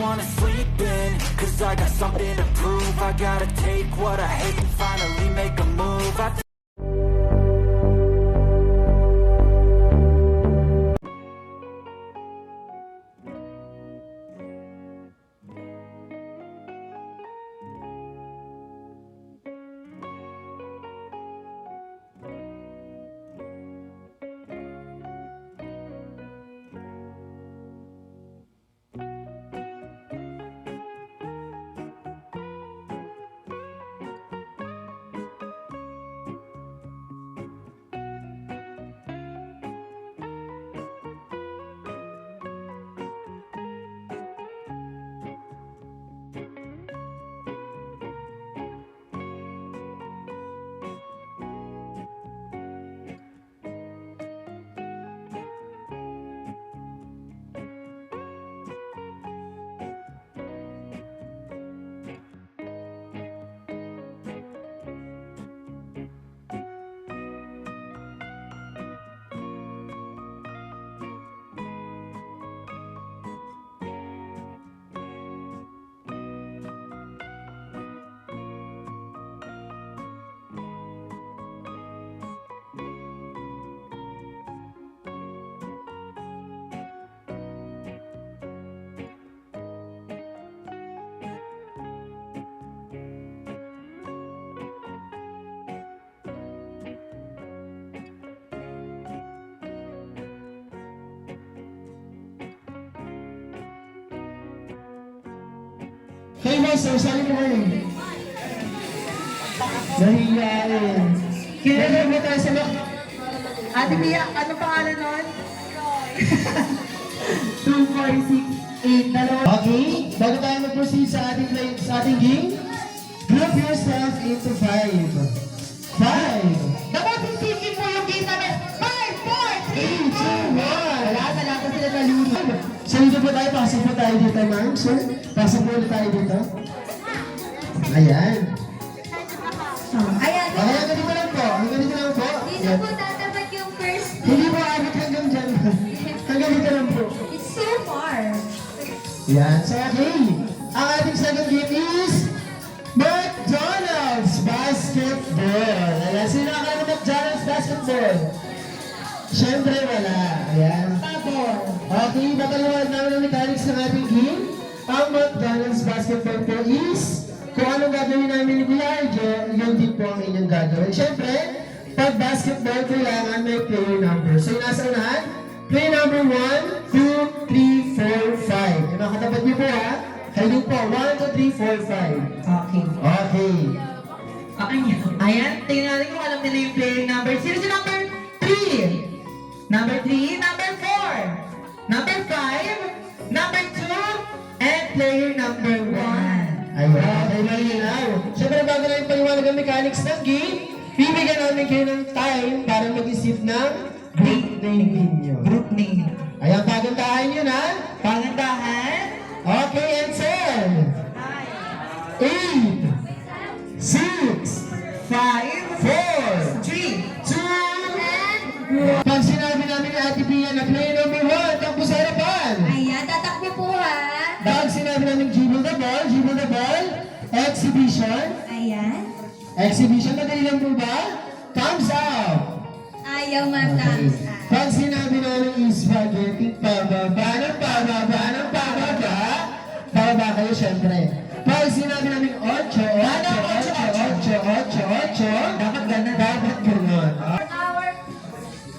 wanna sleep in, cause I got something to prove. I gotta take what I hate and finally make a move. Hey, Master, sali mo kayo. Nahiyain. Kinala mo tayo sa mga... Ate Mia, ano pangalan nun? 2, 4, 6, 8, dalawa. Okay, bago tayo mag-proceed sa ating game, group yourself into 5. 5. Dapat sisipin mo yung game namin. 5, 4, 3, 2, 1. Wala ka sila nalunod. So, dito po tayo, pasok po tayo dito, ma'am. So, pasok po tayo dito. Ayan. Ayan, Ayan, ganito lang po. Ganito lang po. Dito po tatapat yung first. Hindi po abot hanggang dyan. Hanggang dito lang po. It's so far. Yan. So, okay. Ang ating second game is McDonald's Basketball. Ayan. Sino nakakala ng McDonald's Basketball? Siyempre, wala. Ayan. Okay. Matalawan namin ang mechanics ng ating game. Ang McDonald's Basketball po is kung anong gagawin namin ni Kuya Arjo, yun din po ang inyong gagawin. Siyempre, pag basketball, kailangan may player number. So, yung nasa unahan, player number 1, 2, 3, 4, 5. Yung nakatapat niyo po ha. Kayo po, 1, 2, 3, 4, 5. Okay. Okay. Okay. Ayan, tingnan natin kung alam nila yung player number. Sino si number 3? Number 3, number 4, number 5, number 2, and player number 1. Ayun, okay na yun ha. Siyempre, bago na yung paliwanag ang mechanics ng game, bibigyan namin kayo ng time para mag-isip ng group name ninyo. Group name. Ayan, pagandahan yun ha. Pagandahan. Okay, answer! 8, 6, 5, 4, 3, 2, pag sinabi namin ni Ate Pia na player number 1, takbo sa harapan. Ayan, tatakbo po ha. Pag sinabi namin dribble the ball, exhibition. Ayan. Exhibition, madali lang po ba? Thumbs up. Ayaw matams. Pag sinabi namin spaghetti, pababa ng pababa ng pababa, pababa kayo syempre. Pag sinabi namin 8, 8, 8, 8, 8, 8, Dapat ganun. dapat ganun.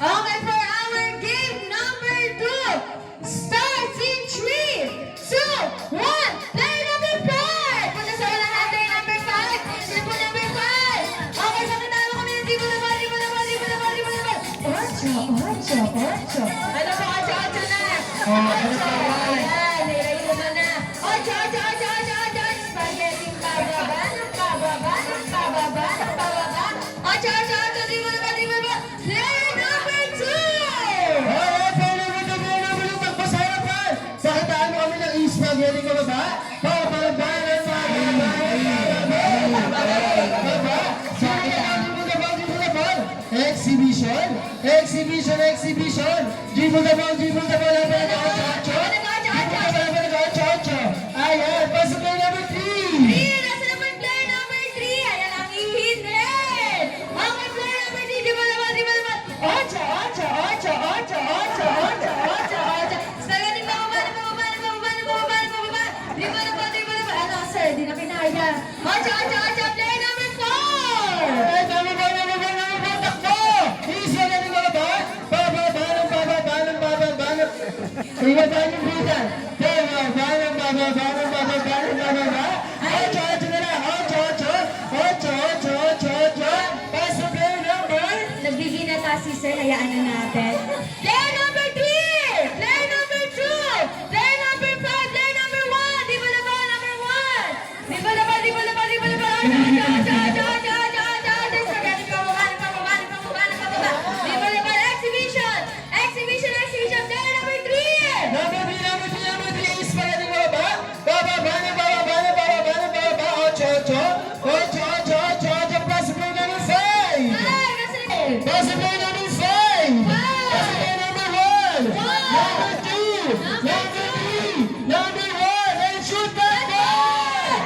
Okay, for our game number 2 starts in 3, 2, 1. Player number 5. Punta sa unahan, player number 5. Sino po number 5? Okay, sa katalo kami ng di mo naman. 8. Ano po, 8 na? Ano pa? Ayan, nirayin naman na. 8. Spaghetti, pababa, ng pababa, ng pababa, ng pababa. 8. Di mo naman. Player number 2. Alright, pwede mo takbo sa harapan. Pakitaan mo kami ng spaghetti ka ba? Pababa ng pababa. Exhibition. Dribble the ball. Ibaba niyo po yan. Bababa. Ocho na lang. Ocho. Pass the player number. Nagbibinata si Sir, hayaan na natin. Player number 3! Player number 2! Player number 5! Player number 1! Di ba na ba? Number 1! Di ba na ba? Exhibition! Player number 3! Number three is para di bababa. Bababa. Ocho. Pass the player number 5. Ay, kasi... Pass the player number 5. Pass the player number 1. Number 2. Number 3. Number 1. And shoot that ball!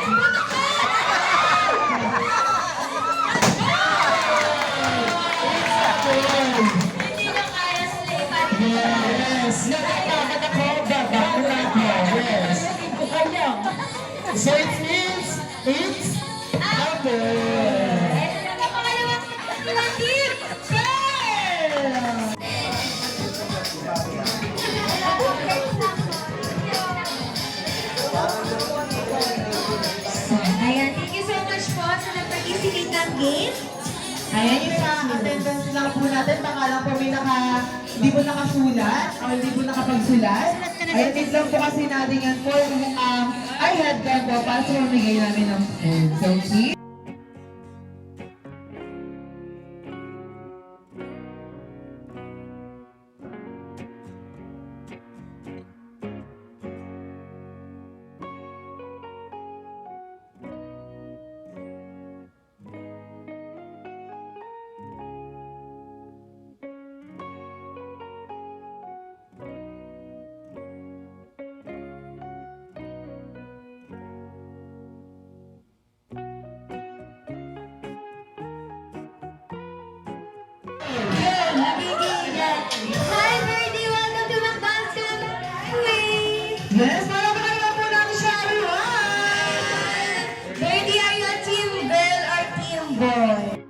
Hindi na kaya sa lipat. Yes. Nakatakat ako. Bababa ako. Yes. So it means it's apple. Ito na ba pangalawang team? Girl! Ayan, thank you so much po sa nag-participate ng game. Ayan yung sa attendance lang po natin. Baka lang po may hindi po nakasulat o hindi po nakapagsulat. Ayan, need lang po kasi natin yan po. I had them po para sa mamigay namin ng food. So, keep. Hi, Birdie! Welcome to McDonald's Cafe! Yes, malapit na po natin siya, everyone! Birdie, are you a team girl or team boy?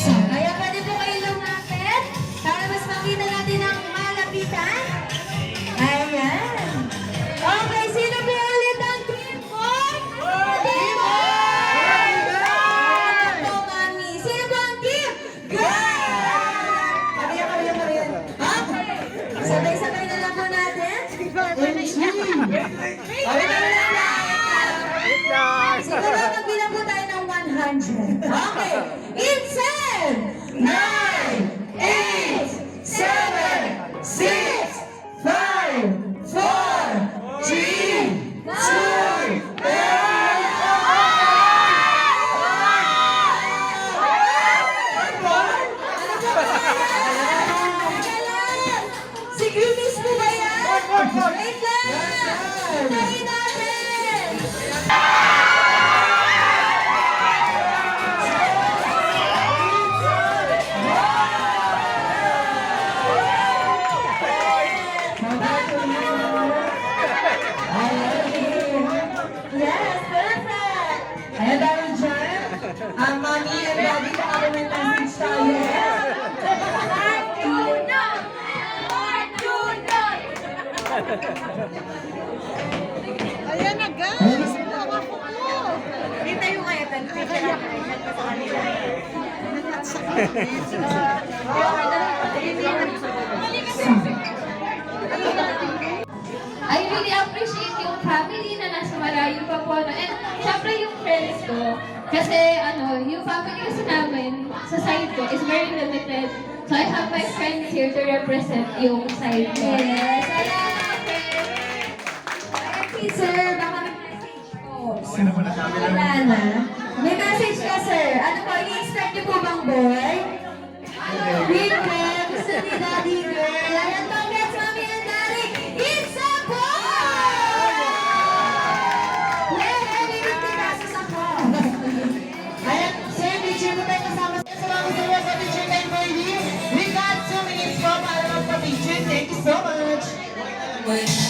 Kaya pwede po kayo lumapit para mas makita natin ang malapitan. Ayan. Okay, sino po ulit ang team boy? Team boy! Ano po, mami? Sino po ang team girl? Kariyan. Okay. Sabay-sabay na lang po natin. Siguro magbilang po tayo ng 100. Okay. In 10, 9, 8, 7, 6, 5, 4, 3, 2, si Grimis po ba yan? Wait lang! Tayo natin! Yes, perfect! Ayan dahil dyan, ang mami and daddy baka may message tayo. Arjuna! Ayan na guys! Mga kuko! Dito yung kaya tanong. I really appreciate yung family na nasa malayo pa po. And syempre yung friends ko. Kasi yung family kasi namin sa side ko is very limited. So I have my friends here to represent yung side ko. Yes, salamat, friend. Okay, sir, baka may message po. Wala na. May message ka, sir. Ano po, i-expect niyo po bang boy? when